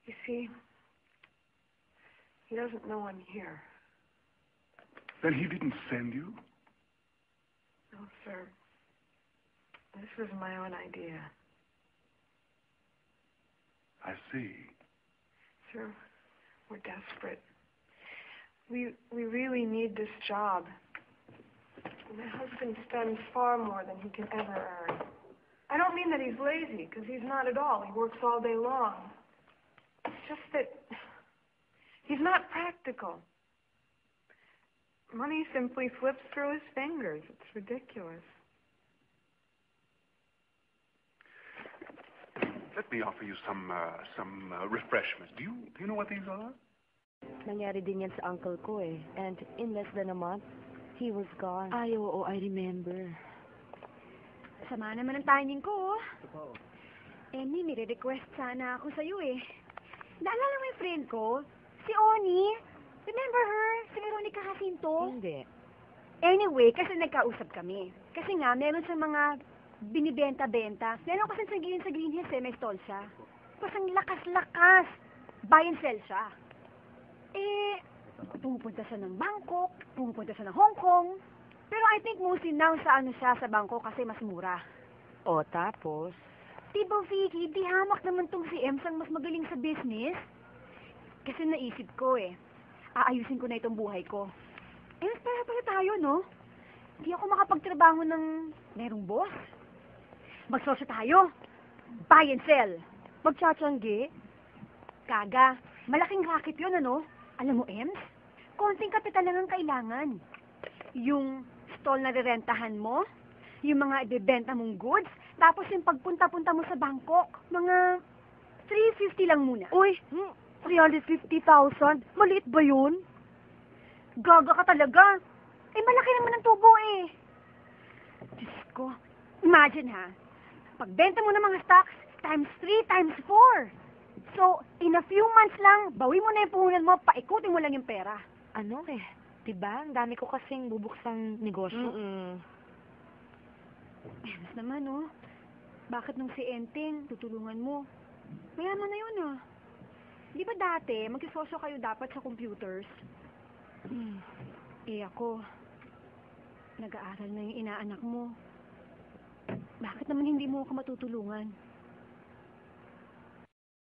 You see, he doesn't know I'm here. Then he didn't send you? No, sir. This was my own idea. I see. Sir, we're desperate. We really need this job. My husband spends far more than he can ever earn. I don't mean that he's lazy, because he's not at all. He works all day long. It's just that he's not practical. Money simply slips through his fingers. It's ridiculous. Let me offer you some refreshments. Do you know what these are? Nangyari din yan sa uncle ko eh. And in less than a month, he was gone. Ay, oo, I remember. Sama naman ang timing ko, oh. Emmy, nire-request sana ako sa'yo eh. Naalala mo yung friend ko? Si Oni? Remember her? Si Veronica Jacinto? Hindi. Anyway, kasi nagkausap kami. Kasi nga, meron sa mga binibenta-benta. Meron kasi sa Green Hills eh, may stall siya. Tapos ang lakas-lakas. Buy and sell siya. Eh, pumupunta siya ng Bangkok, pumupunta siya ng Hong Kong. Pero I think mostly now sa siya sa Bangkok kasi mas mura. O, tapos? Diba, Vicky, di hamak naman tong si Ems ang mas magaling sa business. Kasi naisip ko eh, aayusin ko na itong buhay ko. Eh, pala tayo, no? Di ako makapagtrabaho ng merong boss. Magsosyo tayo. Buy and sell. Magtsatsyanggi? Kaga, malaking racket yun, ano? Alam mo, Ems, konting kapital lang ang kailangan. Yung stall na rerentahan mo, yung mga ibebenta mong goods, tapos yung pagpunta-punta mo sa Bangkok, mga 350 lang muna. Uy, 350,000? Maliit ba yun? Gaga ka talaga. Eh, malaki naman ang tubo eh. Diyos ko, imagine ha, pagbenta mo ng mga stocks, times 3, times 4. So, in a few months lang, bawi mo na yung puhunan mo, paikutin mo lang yung pera. Ano eh, diba? Ang dami ko kasing bubuksang negosyo. Mas naman, oh. Bakit nung si Enteng, tutulungan mo? Mayaman na yun, ah. Di ba dati, magsisosyo kayo dapat sa computers? Eh ako, nag-aaral na yung inaanak mo. Bakit naman hindi mo ako matutulungan?